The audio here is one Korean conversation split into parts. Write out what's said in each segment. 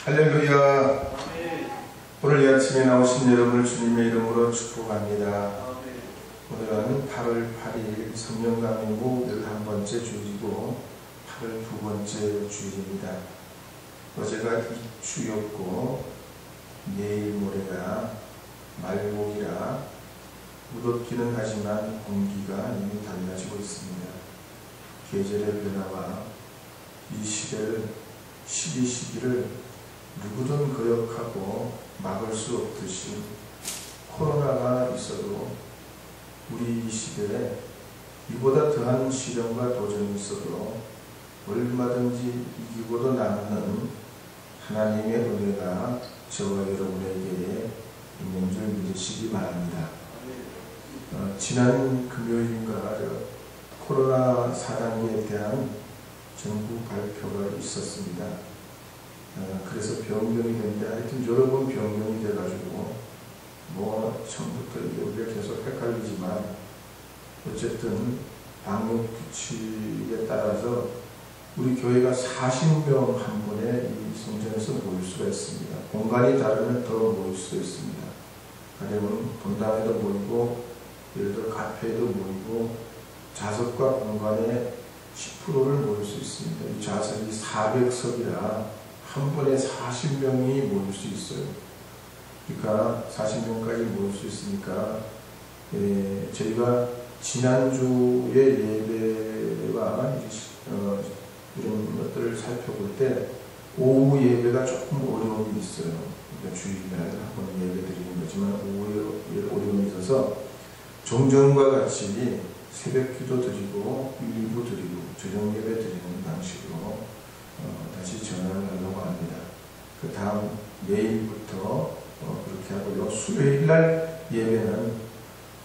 할렐루야. 오늘 이 아침에 나오신 여러분을 주님의 이름으로 축복합니다. 오늘은 8월 8일 성령강림부 11번째 주일이고 8월 2번째 주일입니다. 어제가 입주였고 내일 모레가 말복이라 무덥기는 하지만 공기가 이미 달라지고 있습니다. 계절의 변화와 이 시기를 누구든 거역하고 막을 수 없듯이 코로나가 있어도 우리 이 시대에 이보다 더한 시련과 도전이 있어도 얼마든지 이기고도 남는 하나님의 은혜가 저와 여러분에게 있는 줄 믿으시기 바랍니다. 지난 금요일인가 코로나 사단계에 대한 정부 발표가 있었습니다. 그래서 변경이 됐는데 하여튼 여러 번 변경이 돼가지고 처음부터 우리가 계속 헷갈리지만 어쨌든 방역 규칙에 따라서 우리 교회가 40명 한 번에 이 성전에서 모일 수가 있습니다. 공간이 다르면 더 모일 수도 있습니다. 가령은 본당에도 모이고 예를 들어 카페에도 모이고 좌석과 공간의 10%를 모일 수 있습니다. 이 좌석이 400석이라 한 번에 40명이 모일 수 있어요. 그러니까 40명까지 모일 수 있으니까 저희가 지난주의 예배와 이런 것들을 살펴볼 때 오후 예배가 조금 어려움이 있어요. 그러니까 주일날 한번 예배 드리는 거지만 오후에 어려움이 있어서 종전과 같이 새벽 기도 드리고 일부 드리고 저녁 예배 드리는 방식으로 다시 전환을 하려고 합니다. 그 다음 내일부터 그렇게 하고요. 수요일날 예배는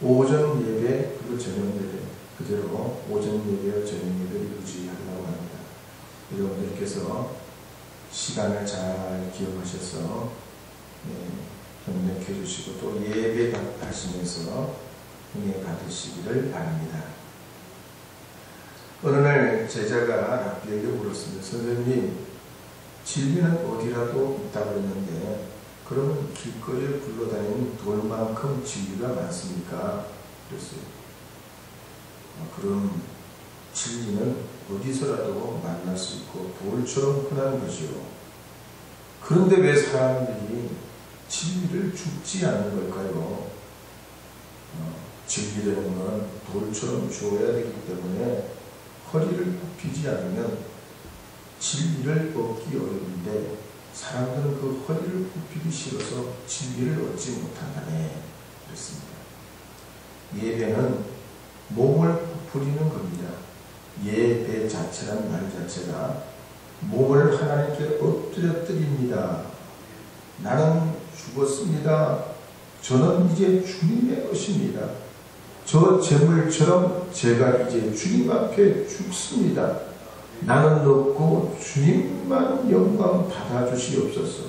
오전 예배 그리고 저녁 예배 그대로 오전 예배와 저녁 예배를 유지하려고 합니다. 여러분들께서 시간을 잘 기억하셔서 협력해 주시고 또 예배 하시면서 은혜 받으시기를 바랍니다. 어느 날 제자가 랍비에게 물었습니다. 선생님, 진리는 어디라도 있다고 했는데 그러면 길거리에 굴러다니는 돌만큼 진리가 많습니까? 그랬어요. 그럼 진리는 어디서라도 만날 수 있고 돌처럼 흔한 것이요. 그런데 왜 사람들이 진리를 죽지 않는 걸까요? 진리라는 건 돌처럼 주어야 되기 때문에 허리를 굽히지 않으면 진리를 얻기 어려운데 사람들은 그 허리를 굽히기 싫어서 진리를 얻지 못한다네. 그랬습니다. 예배는 몸을 부리는 겁니다. 예배 자체란 말 자체가 몸을 하나님께 엎드려드립니다. 나는 죽었습니다. 저는 이제 주님의 것입니다. 저 재물처럼 제가 이제 주님 앞에 죽습니다. 나는 없고 주님만 영광 받아주시옵소서.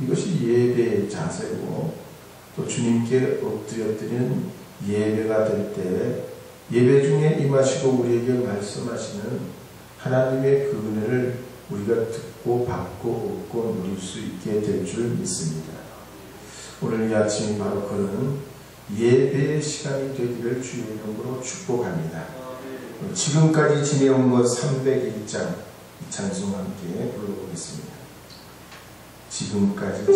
이것이 예배의 자세고 또 주님께 엎드려드리는 예배가 될 때 예배 중에 임하시고 우리에게 말씀하시는 하나님의 그 은혜를 우리가 듣고 받고 얻고 누릴 수 있게 될 줄 믿습니다. 오늘 이 아침이 바로 그런 예배의 시간이 되기를 주의 이름으로 축복합니다. 지금까지 지내온 것 301장 이 찬송 함께 불러보겠습니다. 지금까지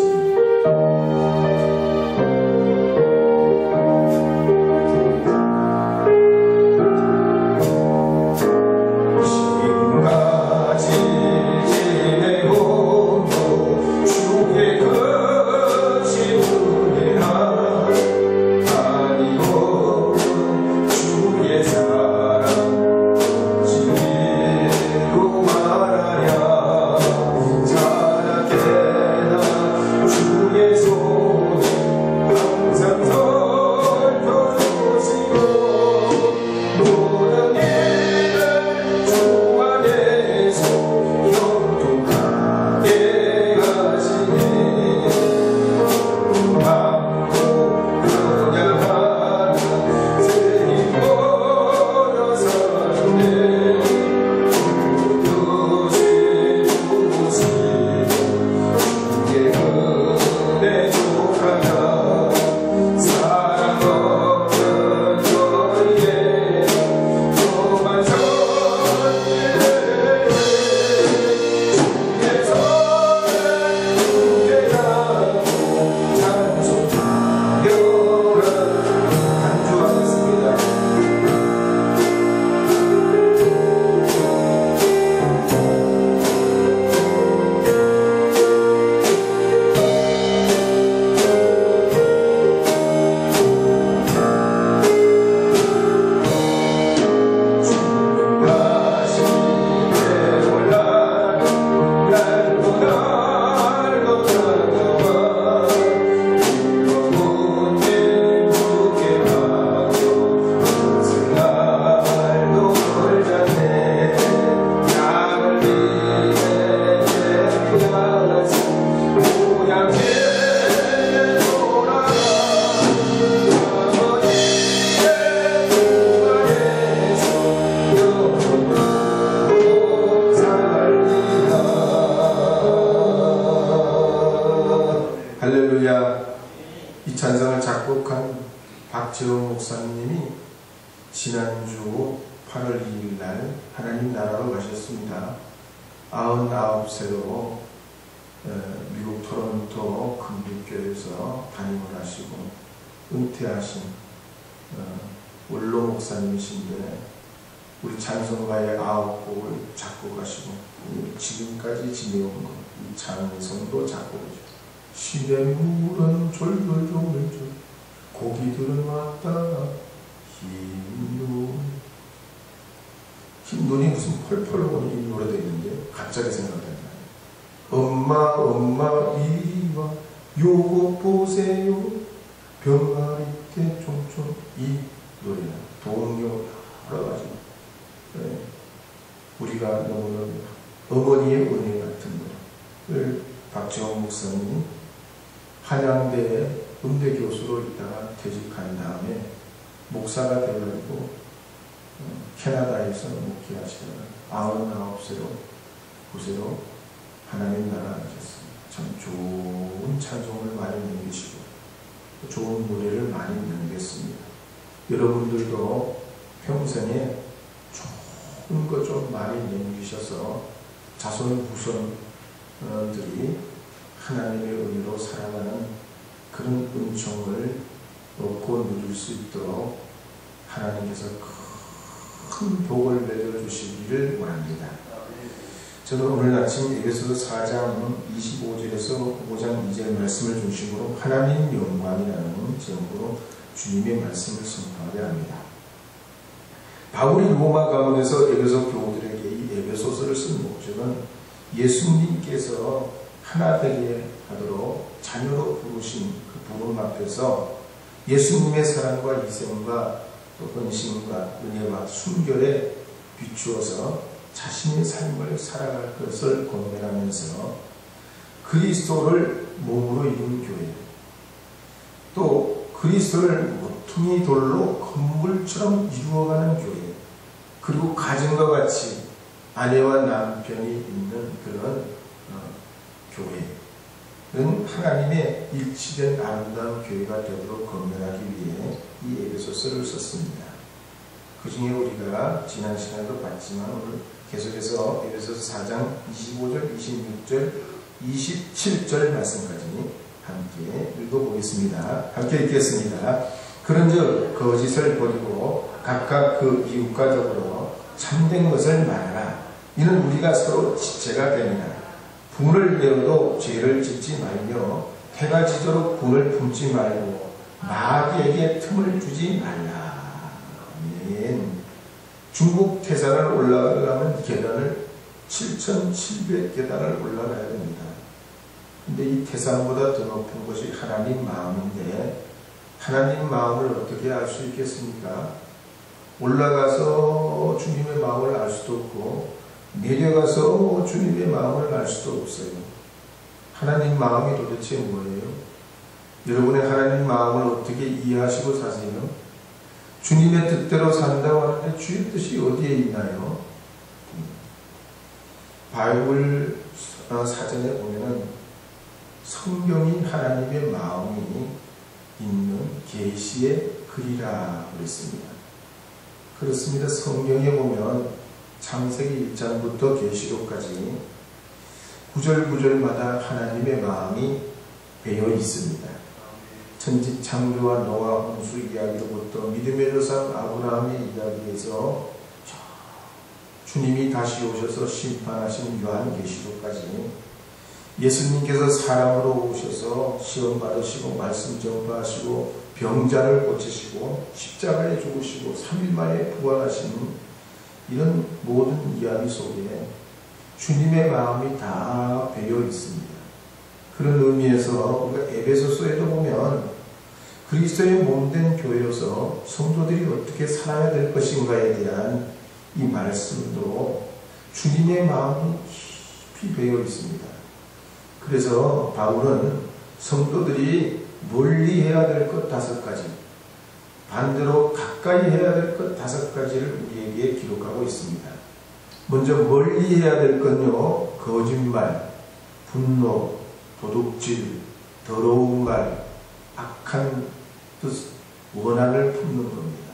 자라게나 주의 손 찬송을 작곡한 박재홍 목사님이 지난주 8월 2일 날 하나님 나라로 가셨습니다. 99세로 미국 토론토 금빛교회에서 담임을 하시고 은퇴하신 원로 목사님이신데 우리 찬송가의 9곡을 작곡하시고 지금까지 지내온 이 찬송도 작곡하죠. 시냇물은 졸졸졸졸 고기들은 왔다 흰눈이 무슨 펄펄 오는 이 노래도 있는데 갑자기 생각나요. 엄마 이리 와 요거 보세요 병아리 때 총총 이 노래는 동요 여러 가지 우리가 너무너무 어머니의 은혜 같은 노래를 박재홍 목사님이 한양대에 음대교수로 있다가 퇴직한 다음에 목사가 되어가지고 캐나다에서 목회하시다가 99세로 하나님 나라 하셨습니다. 참 좋은 찬송을 많이 남기시고 좋은 노래를 많이 남겼습니다. 여러분들도 평생에 좋은 것 좀 많이 남기셔서 자손 후손들이 하나님의 은혜로 살아가는 그런 은총을 얻고 누릴 수 있도록 하나님께서 큰 복을 내려주시기를 원합니다. 저는 오늘 아침 에베소서 4장 25절에서 5장 2절 말씀을 중심으로 하나님 영광이라는 제목으로 주님의 말씀을 선포하려 합니다. 바울이 로마 가문에서 에베소 교우들에게 이 에베소서를 쓴 목적은 예수님께서 하나 되게 하도록 자녀로 부르신 그 부름 앞에서 예수님의 사랑과 희생과 또 헌신과 은혜와 순결에 비추어서 자신의 삶을 살아갈 것을 권면하면서 그리스도를 몸으로 이룬 교회, 또 그리스도를 모퉁이 돌로 건물처럼 이루어가는 교회, 그리고 가정과 같이 아내와 남편이 있는 그런 교회는 하나님의 일치된 아름다운 교회가 되도록 건면하기 위해 이 에베소서를 썼습니다. 그 중에 우리가 지난 시간에도 봤지만 오늘 계속해서 에베소서 4장 25절, 26절, 27절 말씀까지 함께 읽어보겠습니다. 함께 읽겠습니다. 그런즉 거짓을 버리고 각각 그 이웃과 더불어 참된 것을 말하라. 이는 우리가 서로 지체가 됩니다. 분을 내어도 죄를 짓지 말며 해가 지도록 분을 품지 말고 마귀에게 틈을 주지 말라. 아멘. 중국 태산을 올라가려면 계단을 7,700계단을 올라가야 됩니다. 근데 이 태산보다 더 높은 것이 하나님 마음인데 하나님 마음을 어떻게 알 수 있겠습니까? 올라가서 주님의 마음을 알 수도 없고 내려가서 주님의 마음을 알 수도 없어요. 하나님 마음이 도대체 뭐예요? 여러분의 하나님 마음을 어떻게 이해하시고 사세요? 주님의 뜻대로 산다고 하는데 주의 뜻이 어디에 있나요? 바이블 사전에 보면은 성경이 하나님의 마음이 있는 계시의 글이라 그랬습니다. 그렇습니다. 성경에 보면 창세기 1장부터 계시록까지 구절구절마다 하나님의 마음이 배어 있습니다. 천지 창조와 노아 홍수 이야기로부터 믿음의 조상 아브라함의 이야기에서 주님이 다시 오셔서 심판하신 요한계시록까지 예수님께서 사람으로 오셔서 시험 받으시고 말씀 전파하시고 병자를 고치시고 십자가에 죽으시고 3일 만에 부활하시는 이런 모든 이야기 속에 주님의 마음이 다 배어 있습니다. 그런 의미에서 우리가 에베소서에도 보면 그리스도의 몸된 교회여서 성도들이 어떻게 살아야 될 것인가에 대한 이 말씀도 주님의 마음이 깊이 배어 있습니다. 그래서 바울은 성도들이 멀리 해야 될 것 5가지, 반대로 가까이 해야 될 것 5가지를 우리에게 기록하고 있습니다. 먼저 멀리 해야 될 건요, 거짓말, 분노, 도둑질, 더러운 말, 악한 뜻, 원한을 품는 겁니다.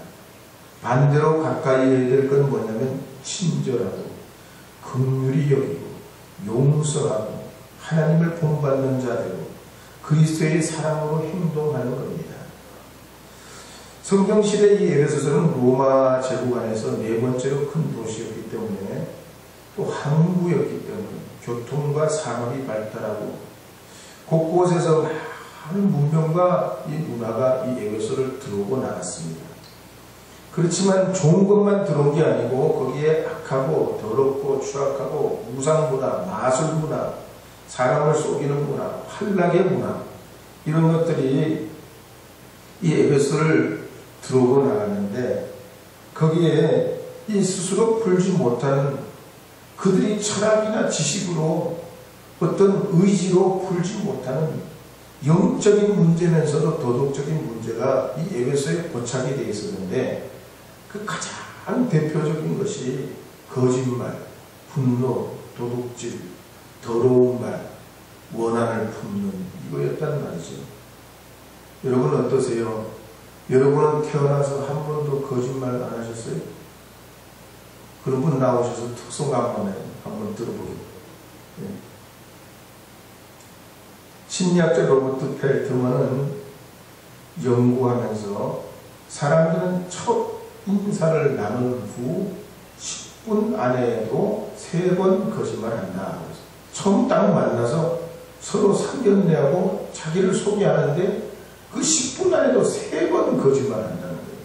반대로 가까이 해야 될 건 뭐냐면 친절하고 긍휼히 여기고 용서하고 하나님을 본받는 자대로 그리스도의 사랑으로 행동하는 겁니다. 성경시대 이 에베소서는 로마 제국 안에서 네 번째로 큰 도시였기 때문에 또 항구였기 때문에 교통과 산업이 발달하고 곳곳에서 많은 문명과 이 문화가 이 에베소를 들어오고 나갔습니다. 그렇지만 좋은 것만 들어온 게 아니고 거기에 악하고 더럽고 추악하고 우상문화, 마술문화, 사람을 속이는 문화, 환락의 문화 이런 것들이 이 에베소를 들어오고 나갔는데 거기에 이 스스로 풀지 못하는 그들이 철학이나 지식으로 어떤 의지로 풀지 못하는 영적인 문제면서도 도덕적인 문제가 이 에베소에 고착이 되어 있었는데 그 가장 대표적인 것이 거짓말, 분노, 도둑질, 더러운 말, 원한을 품는 이거였단 말이죠. 여러분 어떠세요? 여러분은 태어나서 한 번도 거짓말 안 하셨어요? 그런 분 나오셔서 특성 한번 들어보겠습니다. 네. 심리학자 로버트 펠트만은 연구하면서 사람들은 첫 인사를 나눈 후 10분 안에도 3번 거짓말한다. 처음 딱 만나서 서로 상견례하고 자기를 소개하는데 그 10분 안에도 3번 거짓말한다는 거예요.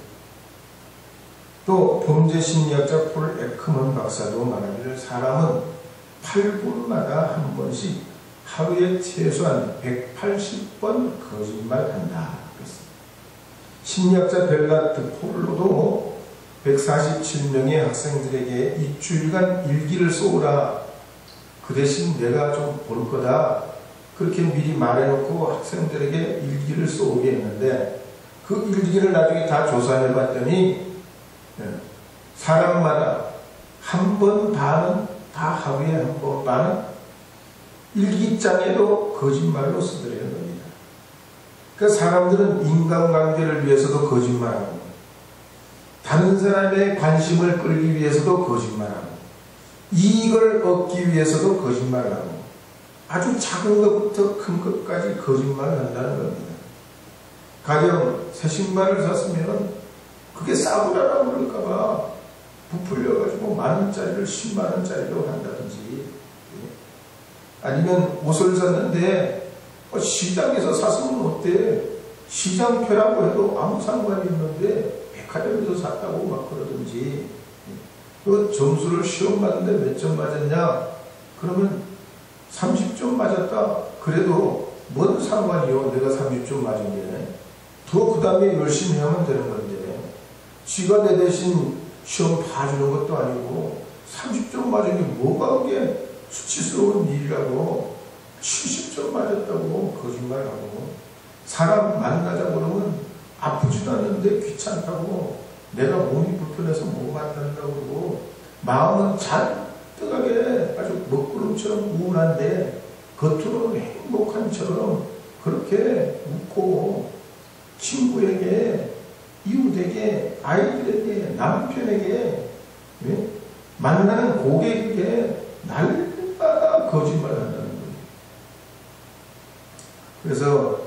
또 범죄 심리학자 폴 에크먼 박사도 말하기를 사람은 8분마다 한 번씩 하루에 최소한 180번 거짓말한다. 심리학자 벨라트 폴로도 147명의 학생들에게 일주일간 일기를 써오라. 그 대신 내가 좀 볼 거다. 그렇게 미리 말해놓고 학생들에게 일기를 써오게 했는데 그 일기를 나중에 다 조사해 봤더니 사람마다 한 번 반은 다 하루에 한 번 반은 일기장에도 거짓말로 쓰더라는 겁니다. 그러니까 사람들은 인간관계를 위해서도 거짓말하고 다른 사람의 관심을 끌기 위해서도 거짓말하고 이익을 얻기 위해서도 거짓말하고 아주 작은 것부터 큰 것까지 거짓말을 한다는 겁니다. 가령 새 신발을 샀으면 그게 싸구려라고 그럴까봐 부풀려가지고 10,000원짜리를 100,000원짜리로 한다든지 아니면 옷을 샀는데 시장에서 샀으면 어때? 시장표라고 해도 아무 상관이 없는데 백화점에서 샀다고 막 그러든지 그 점수를 시험 봤는데 몇 점 맞았냐? 그러면 30점 맞았다. 그래도 뭔 상관이요? 내가 30점 맞은 게. 더 그 다음에 열심히 하면 되는 건데 지가 내 대신 시험 봐주는 것도 아니고 30점 맞은 게 뭐가 그게 수치스러운 일이라고 70점 맞았다고 거짓말하고 사람 만나자고 그러면 아프지도 않는데 귀찮다고 내가 몸이 불편해서 못 만난다고 그러고 마음은 잔뜩하게 아주 먹구름처럼 우울한데 겉으로는 행복한처럼 그렇게 웃고 친구에게 이웃에게 아이들에게 남편에게 만나는 고객에게 날마다 거짓말을 한다는 거예요. 그래서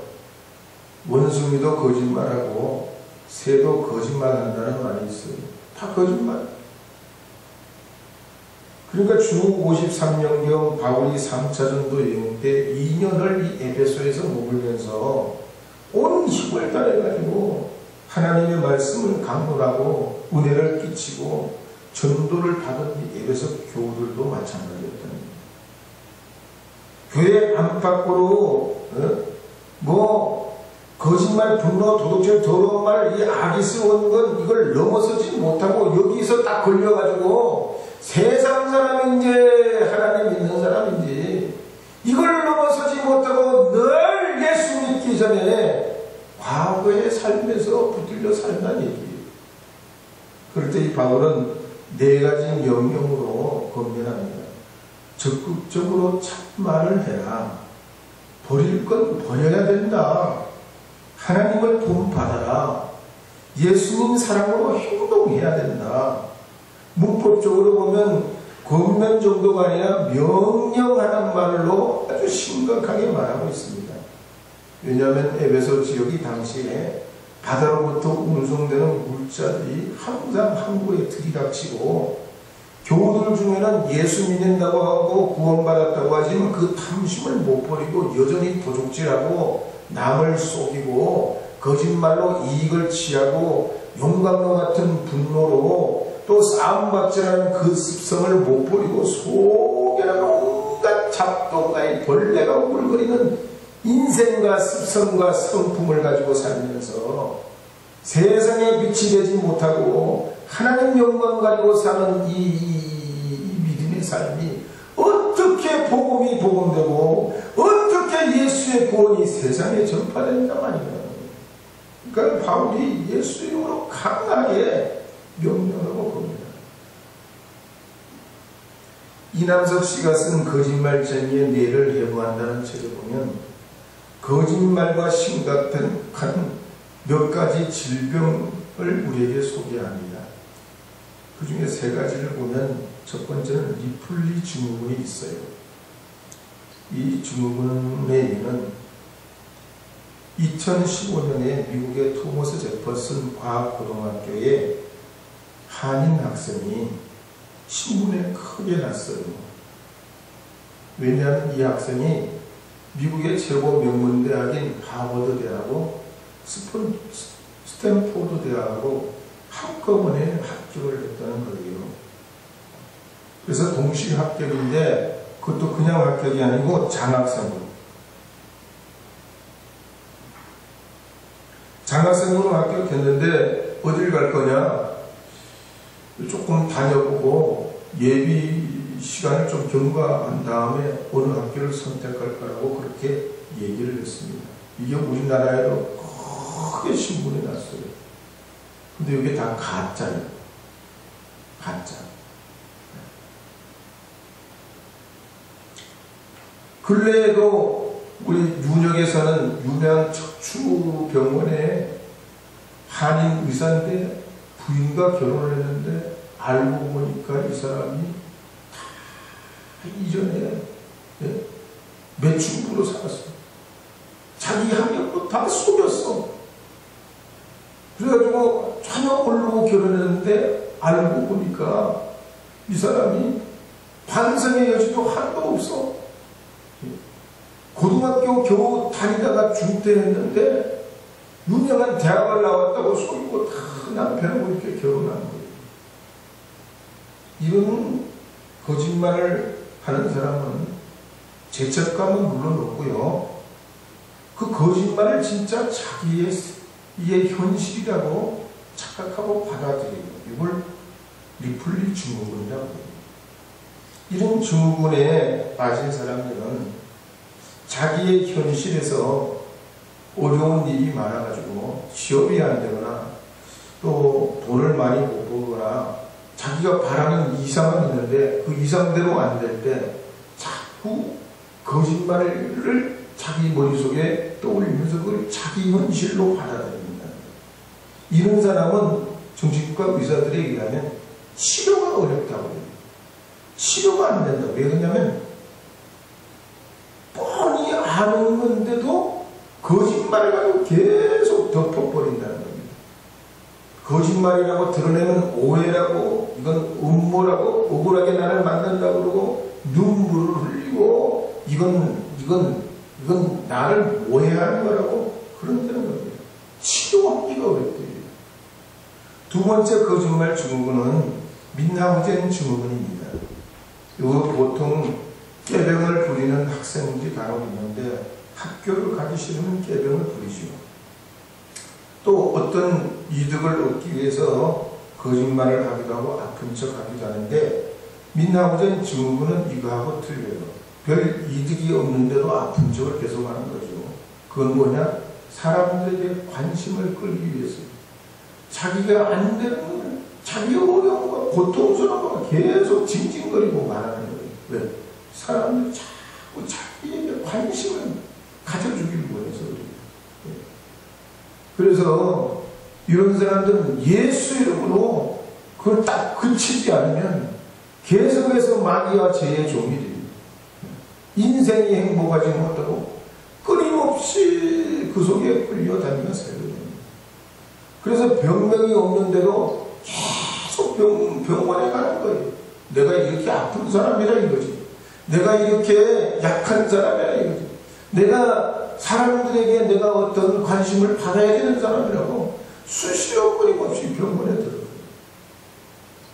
원숭이도 거짓말하고 새도 거짓말한다는 말이 있어요. 다 거짓말. 그러니까 주 53년경 바울이 3차 전도 여행 때 2년을 이 에베소에서 머물면서 온 힘을 다해가지고 하나님의 말씀을 강론하고 은혜를 끼치고 전도를 받은 이 에베소 교우들도 마찬가지였다는 거예요. 교회 안팎으로 뭐 거짓말, 분노, 도둑질, 더러운 말, 이 악의스러운 건 이걸 넘어서지 못하고 여기서 딱 걸려가지고 세상 사람인지 하나님 믿는 사람인지 이걸 넘어서지 못하고 늘 예수 믿기 전에 과거의 삶에서 붙들려 산다는 얘기예요. 그럴 때 이 바울은 4가지 명령으로 권면합니다. 적극적으로 참말을 해라. 버릴 건 버려야 된다. 하나님을 본받아라. 예수님 사랑으로 행동해야 된다. 문법적으로 보면 권면 정도가 아니라 명령하는 말로 아주 심각하게 말하고 있습니다. 왜냐하면 에베소 지역이 당시에 바다로부터 운송되는 물자들이 항상 항구에 들이닥치고 교우들 중에는 예수 믿는다고 하고 구원받았다고 하지만 그 탐심을 못 버리고 여전히 도적질하고 남을 속이고 거짓말로 이익을 취하고 용광로 같은 분노로 또 싸움박질하는 그 습성을 못 버리고 속에는 온갖 잡동가의 벌레가 울거리는 인생과 습성과 성품을 가지고 살면서 세상에 빛이 되지 못하고 하나님 영광 가지고 사는 이 믿음의 삶이 어떻게 복음이 복음되고 어떻게 예수의 구원이 세상에 전파된다 말이에요. 그러니까 바울이 예수 이름으로 강하게 명령하고 봅니다. 이남석 씨가 쓴 거짓말쟁이의 뇌를 해부한다는 책을 보면 거짓말과 심각한 몇 가지 질병을 우리에게 소개합니다. 그 중에 세 가지를 보면 첫 번째는 리플리 증후군이 있어요. 이 증후군의 예는 2015년에 미국의 토머스 제퍼슨 과학고등학교에 한인 학생이 신문에 크게 났어요. 왜냐하면 이 학생이 미국의 최고 명문대학인 하버드 대학하고 스탠포드 대학하고 한꺼번에 합격을 했다는 거예요. 그래서 동시 합격인데 그것도 그냥 합격이 아니고 장학생으로 합격했는데 어딜 갈 거냐? 조금 다녀보고 예비 시간을 좀 경과한 다음에 어느 학교를 선택할 거라고 그렇게 얘기를 했습니다. 이게 우리나라에도 크게 신문이 났어요. 근데 이게 다 가짜예요. 가짜. 근래에도 우리 윤역에 사는 유명한 척추병원에 한인 의사인데 부인과 결혼을 했는데 알고 보니까 이 사람이 이전에 매춘부로 살았어. 자기 학력도 다 속였어. 그래가지고 전혀 모르고 결혼했는데 알고 보니까 이 사람이 반성의 여지도 하나도 없어. 고등학교 겨우 다니다가 중퇴했는데 유명한 대학을 나왔다고 속이고 다 남편하고 이렇게 결혼한 거예요. 이런 거짓말을 하는 사람은 죄책감은 물론 없고요. 그 거짓말을 진짜 자기의 현실이라고 착각하고 받아들여요. 이걸 리플리 증후군이라고 해요. 이런 증후군에 빠진 사람들은 자기의 현실에서 어려운 일이 많아가지고 취업이 안 되거나 또 돈을 많이 못 벌거나 자기가 바라는 이상은 있는데 그 이상대로 안 될 때 자꾸 거짓말을 자기 머릿속에 떠올리면서 그걸 자기 현실로 받아들입니다. 이런 사람은 정신과 의사들에 의하면 치료가 어렵다고 해요. 치료가 안 된다. 왜 그러냐면 뻔히 아는 건데도 거짓말을 가지고 계속 덮어버린다는 겁니다. 거짓말이라고 드러내면 오해라고, 이건 음모라고, 억울하게 나를 만든다고 그러고 눈물을 흘리고 이건 나를 오해하는 거라고 그런다는 겁니다. 치료하기가 어렵대요. 두 번째 거짓말 증후군은 민하우젠 증후군입니다. 이거 보통 깨병을 부리는 학생들이 간혹 있는데 학교를 가기 싫으면 깨병을 부리죠. 또 어떤 이득을 얻기 위해서 거짓말을 하기도 하고 아픈 척 하기도 하는데 민하우젠 증후군은 이거하고 틀려요. 별 이득이 없는데도 아픈 척을 계속하는 거죠. 그건 뭐냐? 사람들에게 관심을 끌기 위해서 자기가 안 되는 걸, 자기 어려운 거, 고통스러운 거 계속 징징거리고 말하는 거예요. 왜? 사람들이 자꾸 자기에게 관심을 가져주길 원해서 그래요. 그래서 이런 사람들은 예수 이름으로 그걸 딱 그치지 않으면 계속해서 마귀와 죄의 종이 됩니다. 인생이 행복하지 못하고 끊임없이 그 속에 끌려다니며 살게 됩니다. 그래서 병명이 없는데도 계속 병원에 가는 거예요. 내가 이렇게 아픈 사람이라 이거지. 내가 이렇게 약한 사람이라 이거지. 내가 사람들에게 내가 어떤 관심을 받아야 되는 사람이라고 수시로 끊임없이 병원에 들어가요.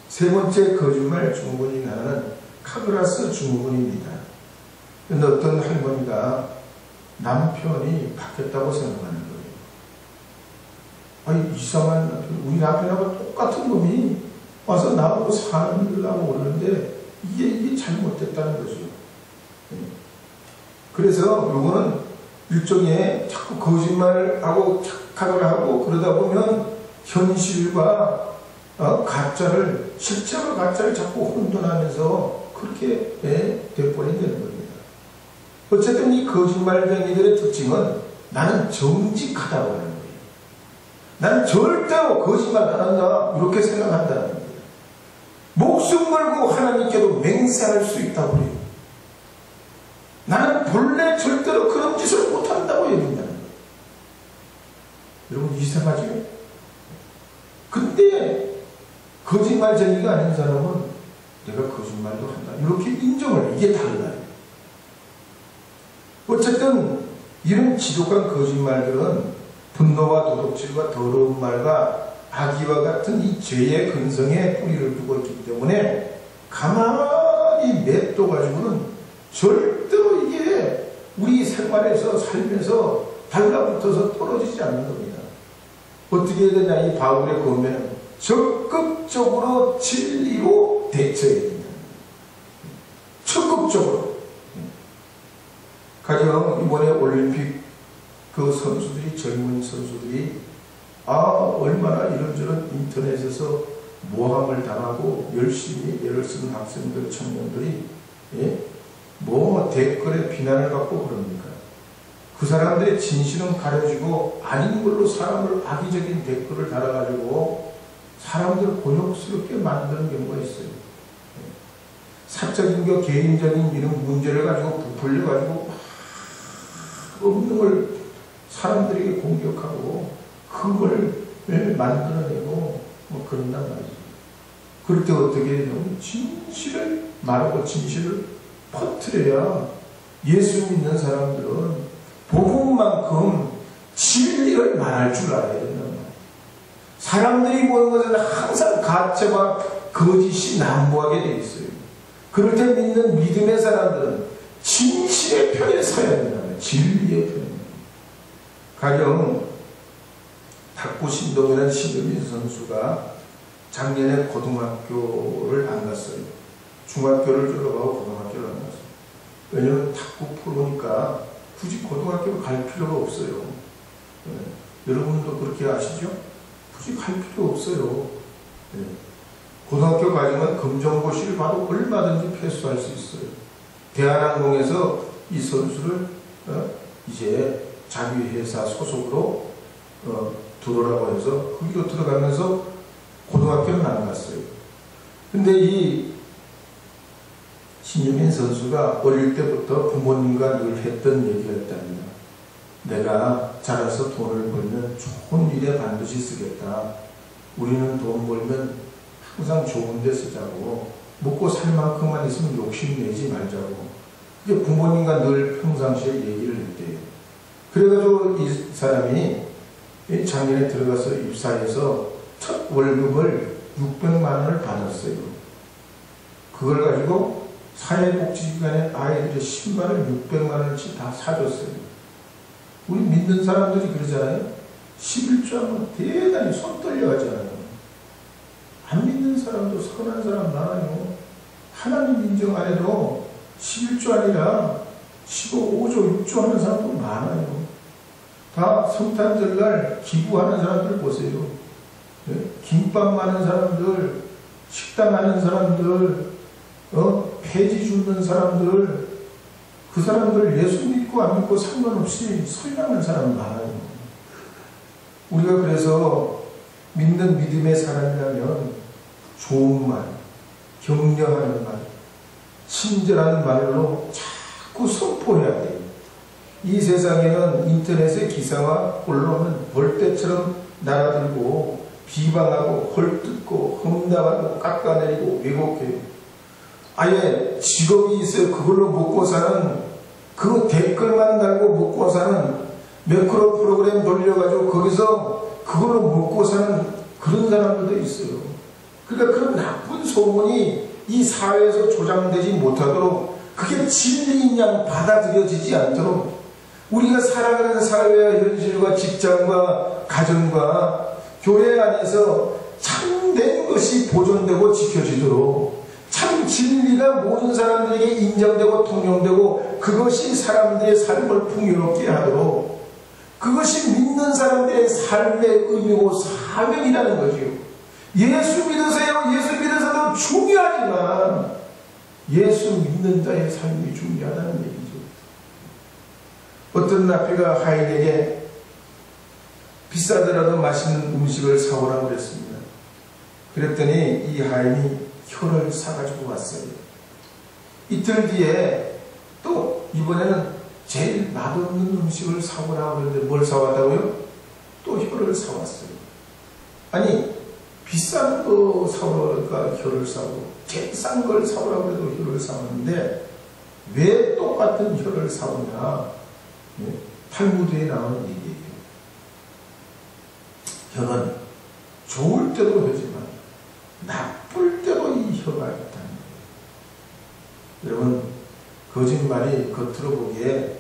세 번째 거짓말 증후군 중 하나는 카그라스 증후군입니다. 근데 어떤 할머니가 남편이 바뀌었다고 생각하는 거예요. 아니, 이상한 남편, 우리 남편하고 똑같은 놈이 와서 나보고 살려고 그러는데 이게 잘못됐다는 거죠. 그래서 요거는 일종의 자꾸 거짓말하고 착각을 하고 그러다 보면 현실과 가짜를, 실제와 가짜를 자꾸 혼돈하면서 그렇게 돼버린다는 겁니다. 어쨌든 이 거짓말쟁이들의 특징은 나는 정직하다고 하는 거예요. 나는 절대로 거짓말 안 한다, 이렇게 생각한다는 거예요. 목숨 걸고 하나님께도 맹세할 수 있다고 해요. 나는 본래 절대로 그런 짓을 못한다고 얘기한다는 거예요. 여러분 이상하죠? 근데 거짓말쟁이가 아닌 사람은 내가 거짓말도 한다, 이렇게 인정을, 이게 달라요. 어쨌든 이런 지독한 거짓말들은 분노와 도둑질과 더러운 말과 악의와 같은 이 죄의 근성에 뿌리를 두고 있기 때문에 가만히 냅둬가지고는 절대로 이게 우리 생활에서 살면서 달라붙어서 떨어지지 않는 겁니다. 어떻게 해야 되냐, 이 바울의 권면은 적극적으로 진리로 대처해야 된다. 적극적으로. 가령 이번에 올림픽 그 선수들이, 젊은 선수들이 얼마나 이런저런 인터넷에서 모함을 당하고 열심히 애를 쓰는 학생들, 청년들이 뭐 댓글에 비난을 받고 그럽니까? 그 사람들의 진실은 가려지고 아닌 걸로 사람을 악의적인 댓글을 달아가지고 사람들을 곤욕스럽게 만드는 경우가 있어요. 사적인 거, 개인적인 이런 문제를 가지고 부풀려가지고 없는 걸 사람들에게 공격하고 그걸 만들어내고 뭐 그런단 말이죠. 그럴 때 어떻게 해야 되냐면 진실을 말하고 진실을 퍼뜨려야 예수 믿는 사람들은 복음만큼 진리를 말할 줄 알아야 된단 말이에요. 사람들이 보는 것은 항상 가짜와 거짓이 난무하게 되어 있어요. 그럴 때 믿는 믿음의 사람들은 진실의 편에 서야 된단 말이에요. 진리의 편에. 가령 탁구 신동이라는 신동민 선수가 작년에 고등학교를 안 갔어요. 중학교를 졸업하고 고등학교를 안 갔어요. 왜냐하면 탁구 프로니까 굳이 고등학교를 갈 필요가 없어요. 여러분도 그렇게 아시죠? 굳이 갈 필요 없어요. 고등학교 가지만 검정고시를 봐도 얼마든지 패스할 수 있어요. 대한항공에서 이 선수를 이제 자기 회사 소속으로 들어오라고 해서 거기로 들어가면서 고등학교는 안 갔어요. 근데 이 신유민 선수가 어릴 때부터 부모님과 늘 했던 얘기가 있답니다. 내가 자라서 돈을 벌면 좋은 일에 반드시 쓰겠다. 우리는 돈 벌면 항상 좋은 데 쓰자고, 먹고 살 만큼만 있으면 욕심내지 말자고. 그게 부모님과 늘 평상시에 얘기를 했대요. 그래가지고 이 사람이 작년에 들어가서 입사해서 첫 월급을 600만 원을 받았어요. 그걸 가지고 사회복지기관에 아이들의 신발을 600만 원어치 다 사줬어요. 우리 믿는 사람들이 그러잖아요. 11조 하면 대단히 손 떨려가잖아요. 안 믿는 사람도 선한 사람 많아요. 하나님 인정 안 해도 11조 아니라 15, 5조, 6조 하는 사람도 많아요. 다 성탄절날 기부하는 사람들 보세요. 김밥 많은 사람들, 식당 하는 사람들, 폐지 줍는 사람들, 그 사람들 예수 믿고 안 믿고 상관없이 설명하는 사람 많아요. 우리가 그래서 믿는 믿음의 사람이라면 좋은 말, 격려하는 말, 친절한 말로 자꾸 선포해야 돼요. 이 세상에는 인터넷의 기사와 언론은 벌떼처럼 날아들고 비방하고 헐뜯고 험담하고 깎아내리고 왜곡해요. 아예 직업이 있어요. 그걸로 먹고 사는, 그 댓글만 달고 먹고 사는, 매크로 프로그램 돌려가지고 거기서 그걸로 먹고 사는 그런 사람들도 있어요. 그러니까 그런 나쁜 소문이 이 사회에서 조장되지 못하도록, 그게 진리인 양 받아들여지지 않도록 우리가 살아가는 사회와 현실과 직장과 가정과 교회 안에서 참된 것이 보존되고 지켜지도록, 참 진리가 모든 사람들에게 인정되고 통용되고 그것이 사람들의 삶을 풍요롭게 하도록, 그것이 믿는 사람들의 삶의 의미고 사명이라는 거죠. 예수 믿으세요. 예수 믿어서도 중요하지만 예수 믿는 자의 삶이 중요하다는 얘기죠. 어떤 나피가 하인에게 비싸더라도 맛있는 음식을 사오라고 그랬습니다. 그랬더니 이 하인이 혀를 사가지고 왔어요. 이틀 뒤에 또 이번에는 제일 맛없는 음식을 사오라고 그랬는데 뭘 사왔다고요? 또 혀를 사왔어요. 아니, 비싼 거 사오라니까 혀를 사고, 제일 싼 걸 사오라고 해도 혀를 사오는데 왜 똑같은 혀를 사오냐? 탈무드에 나오는 얘기예요. 혀는 좋을 때도 혀지만 나쁠 때도 이 혀가 있다는 거예요. 여러분, 거짓말이 겉으로 보기에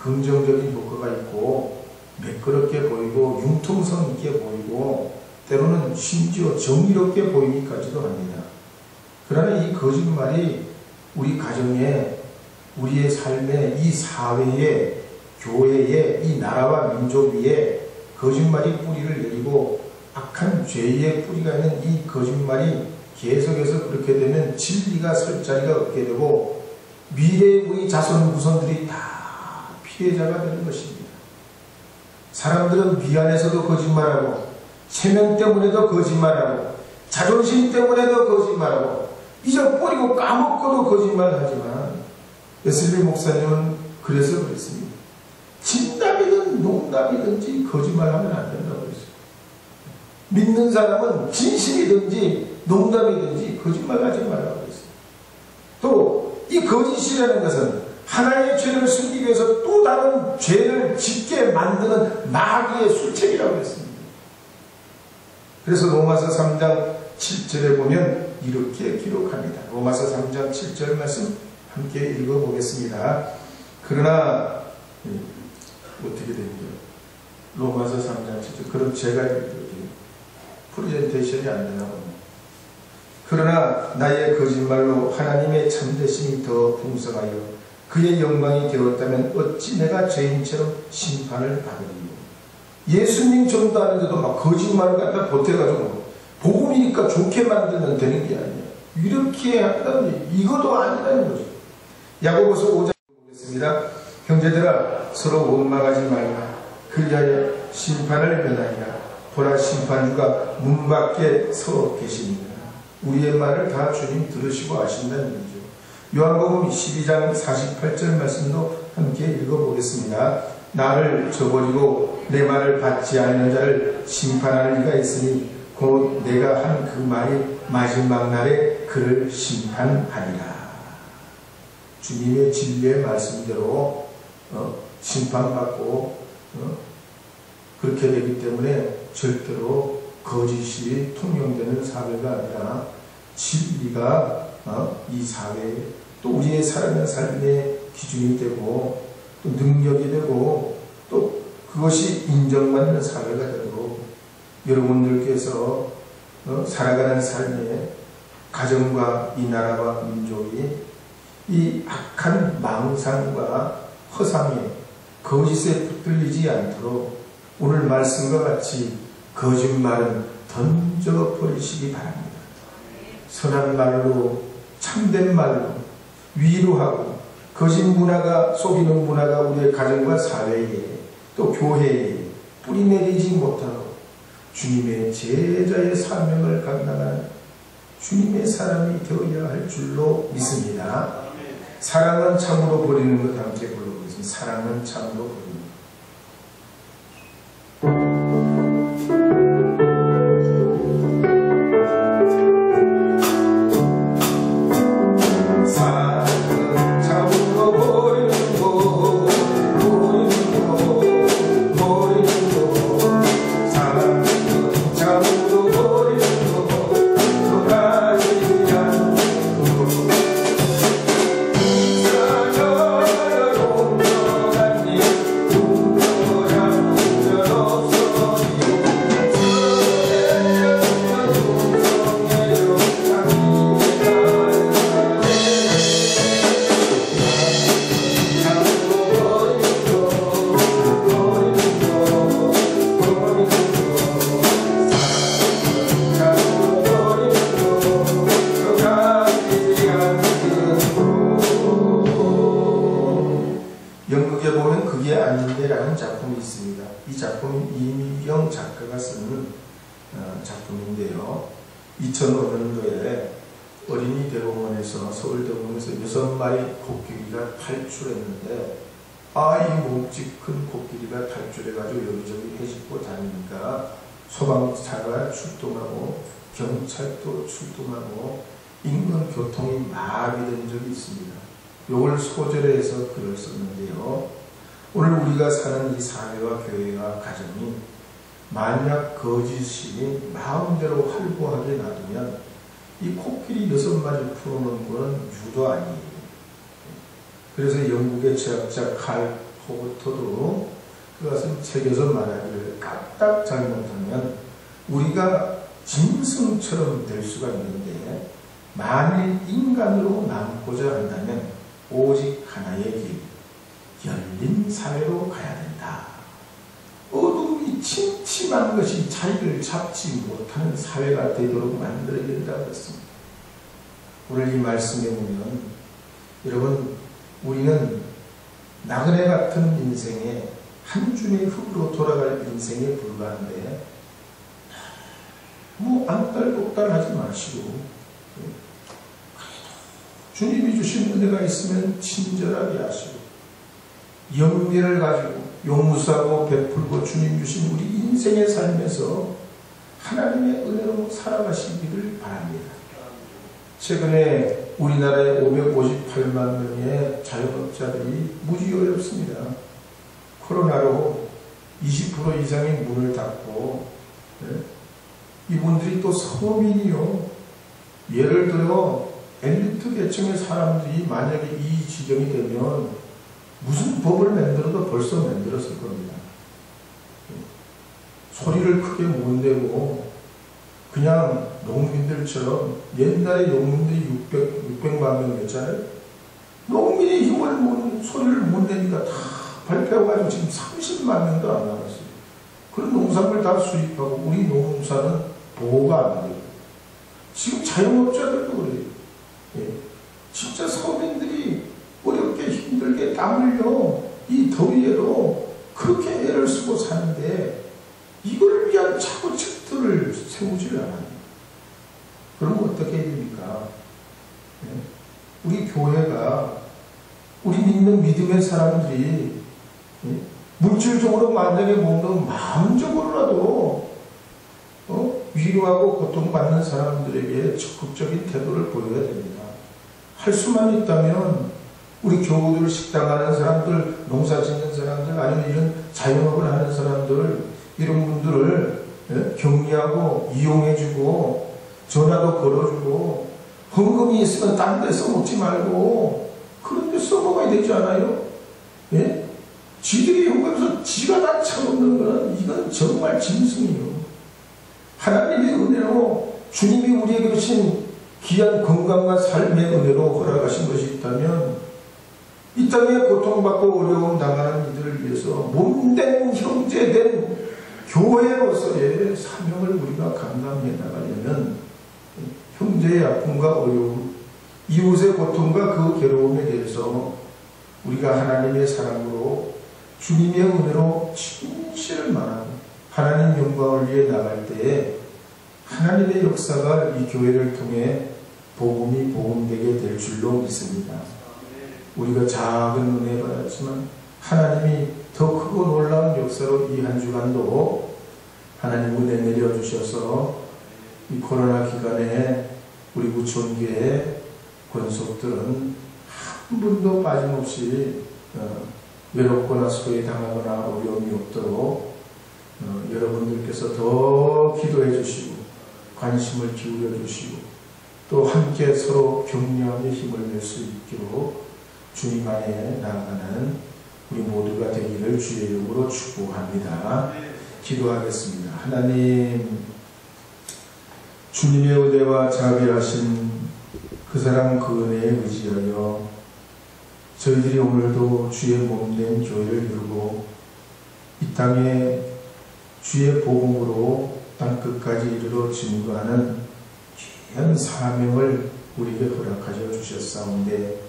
긍정적인 효과가 있고 매끄럽게 보이고 융통성 있게 보이고 때로는 심지어 정의롭게 보이기까지도 합니다. 그러나 이 거짓말이 우리 가정에, 우리의 삶에, 이 사회에, 교회에, 이 나라와 민족 위에 거짓말이 뿌리를 내리고 악한 죄의 뿌리가 있는 이 거짓말이 계속해서 그렇게 되면 진리가 설 자리가 없게 되고 미래의 우리 자손 후손들이 다 피해자가 되는 것입니다. 사람들은 미안해서도 거짓말하고, 체면 때문에도 거짓말하고, 자존심 때문에도 거짓말하고, 잊어버리고 까먹고도 거짓말하지만 웨슬리 목사님은 그래서 그랬습니다. 진담이든 농담이든지 거짓말하면 안 된다고 그랬어요. 믿는 사람은 진심이든지 농담이든지 거짓말하지 말라고 그랬어요. 또 이 거짓이라는 것은 하나의 죄를 숨기기 위해서 또 다른 죄를 짓게 만드는 마귀의 수책이라고 했습니다. 그래서 로마서 3장 7절에 보면 이렇게 기록합니다. 로마서 3장 7절 말씀 함께 읽어보겠습니다. 그러나 어떻게 됩니까? 로마서 3장 7절. 그럼 제가 읽을게요. 프레젠테이션이 안 되나 보네. 그러나 나의 거짓말로 하나님의 참되심이 더 풍성하여 그의 영광이 되었다면 어찌 내가 죄인처럼 심판을 받으리요. 예수님 전도 하는데도 막 거짓말을 갖다 보태가지고 복음이니까 좋게 만들면 되는 게 아니에요. 이렇게 한다면 이것도 아니라는 거죠. 야고보서 5장 보겠습니다. 형제들아, 서로 원망하지 말라. 그리하여 심판을 면하리라. 보라, 심판주가 문 밖에 서 계십니다. 우리의 말을 다 주님 들으시고 아신다는 얘기죠. 요한복음 12장 48절 말씀도 함께 읽어보겠습니다. 나를 저버리고 내 말을 받지 않는 자를 심판할 리가 있으니 곧 내가 한 그 말이 마지막 날에 그를 심판하리라. 주님의 진리의 말씀대로 심판받고 그렇게 되기 때문에 절대로 거짓이 통용되는 사회가 아니라 진리가 이 사회에 또 우리의 살아가는 삶의 기준이 되고 또 능력이 되고 또 그것이 인정받는 사회가 되도록 여러분들께서 살아가는 삶에 가정과 이 나라와 민족이 이 악한 망상과 허상에 거짓에 붙들리지 않도록 오늘 말씀과 같이 거짓말은 던져버리시기 바랍니다. 선한 말로, 참된 말로 위로하고, 거짓 문화가, 속이는 문화가 우리의 가정과 사회에 또 교회에 뿌리내리지 못하도록 주님의 제자의 사명을 감당하는 주님의 사람이 되어야 할 줄로 믿습니다. 사랑은 참으로 버리는 것 함께 불러보겠습니다. 사랑은 참으로 버리는 것. 영국에 보면 그게 아닌데라는 작품이 있습니다. 이 작품은 이미경 작가가 쓴 작품인데요. 2005년도에 어린이 대공원에서 서울대공원에서 6마리 코끼리가 탈출했는데 이 몸집 큰 코끼리가 탈출해가지고 여기저기 헤집고 다니니까 소방차가 출동하고 경찰도 출동하고 인근 교통이 마비된 적이 있습니다. 요걸 소재로 해서 글을 썼는데요. 오늘 우리가 사는 이 사회와 교회와 가정이 만약 거짓이 마음대로 활보하게 놔두면 이 코끼리 6마리 풀어놓은 거는 유도 아니에요. 그래서 영국의 철학자 칼 포거터도 그것은 책에서 말하기를 까딱 잘못하면 우리가 짐승처럼 될 수가 있는데 만일 인간으로 남고자 한다면 오직 하나의 길, 열린 사회로 가야 된다. 어둠이 침침한 것이 자리를 잡지 못하는 사회가 되도록 만들어야 된다고 했습니다. 오늘 이 말씀에 보면 여러분 우리는 나그네 같은 인생에 한 줌의 흙으로 돌아갈 인생에 불과한데 안달복달하지 마시고 주님이 주신 은혜가 있으면 친절하게 하시고 영계를 가지고 용서하고 베풀고 주님 주신 우리 인생의 삶에서 하나님의 은혜로 살아가시기를 바랍니다. 최근에 우리나라에 558만 명의 자영업자들이 무지 어렵습니다. 코로나로 20% 이상의 문을 닫고 이분들이 또 서민이요. 예를 들어 엘리트 계층의 사람들이 만약에 이 지경이 되면 무슨 법을 만들어도 벌써 만들었을 겁니다. 소리를 크게 못 내고 그냥 농민들처럼 옛날에 농민들이 600만 명이었잖아요. 농민이 소리를 못 내니까 다 발표해가지고 지금 30만 명도 안 남았어요. 그런 농산물 다 수입하고 우리 농사는 보호가 안 돼요. 지금 자영업자들도 그래요. 진짜 서민들이 어렵게 힘들게 땀 흘려 이 더위에도 그렇게 애를 쓰고 사는데 이걸 위한 차고책들을 세우질 않아요. 그럼 어떻게 해야 됩니까? 우리 교회가 우리 믿는 믿음의 사람들이 물질적으로 만약에 못하면 마음적으로라도 위로하고 고통받는 사람들에게 적극적인 태도를 보여야 됩니다. 할 수만 있다면 우리 교우들, 식당 하는 사람들, 농사 짓는 사람들, 아니면 이런 자영업을 하는 사람들, 이런 분들을 격려하고 이용해주고 전화도 걸어주고 헌금이 있으면 딴 데 써먹지 말고 그런 데 써먹어야 되지 않아요? 예? 지들이 헌금해서 지가 다 처먹는 거는 이건 정말 짐승이에요. 하나님의 은혜로 주님이 우리에게 주신 귀한 건강과 삶의 은혜로 허락하신 것이 있다면 이 땅에 고통받고 어려움 당하는 이들을 위해서 몸된 형제된 교회로서의 사명을 우리가 감당해 나가려면 형제의 아픔과 어려움, 이웃의 고통과 그 괴로움에 대해서 우리가 하나님의 사랑으로 주님의 은혜로 진실을 말하고 하나님 영광을 위해 나갈 때에 하나님의 역사가 이 교회를 통해 복음이 복음되게 될 줄로 믿습니다. 우리가 작은 은혜 받았지만 하나님이 더 크고 놀라운 역사로 이 한 주간도 하나님 은혜 내려주셔서 이 코로나 기간에 우리 구촌교회 권속들은 한 분도 빠짐없이 외롭거나 소외 당하거나 어려움이 없도록 여러분들께서 더 기도해 주시고 관심을 기울여 주시고 또 함께 서로 격려하며 힘을 낼 수 있도록 주님 안에 나아가는 우리 모두가 되기를 주의 이름으로 축복합니다. 기도하겠습니다. 하나님, 주님의 은혜와 자비하신 그 사랑 그 은혜에 의지하여 저희들이 오늘도 주의 몸된 교회를 이루고 이 땅에 주의 복음으로 땅끝까지 이르러 증거하는 귀한 사명을 우리에게 허락하여 주셨사온데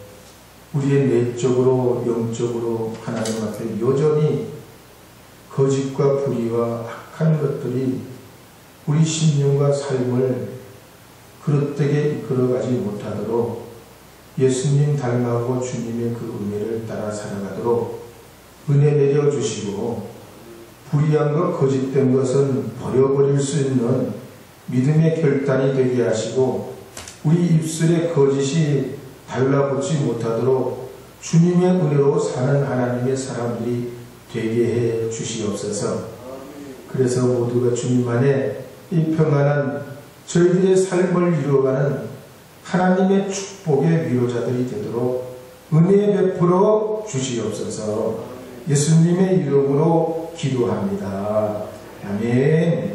우리의 내적으로 영적으로 하나님 앞에 여전히 거짓과 불의와 악한 것들이 우리 심령과 삶을 그릇되게 이끌어가지 못하도록 예수님 닮아가고 주님의 그 은혜를 따라 살아가도록 은혜 내려주시고 불의한 것 거짓된 것은 버려버릴 수 있는 믿음의 결단이 되게 하시고 우리 입술에 거짓이 달라붙지 못하도록 주님의 은혜로 사는 하나님의 사람들이 되게 해 주시옵소서. 그래서 모두가 주님 안에 이 평안한 저희들의 삶을 이루어가는 하나님의 축복의 위로자들이 되도록 은혜 베풀어 주시옵소서. 예수님의 이름으로 기도합니다. 아멘.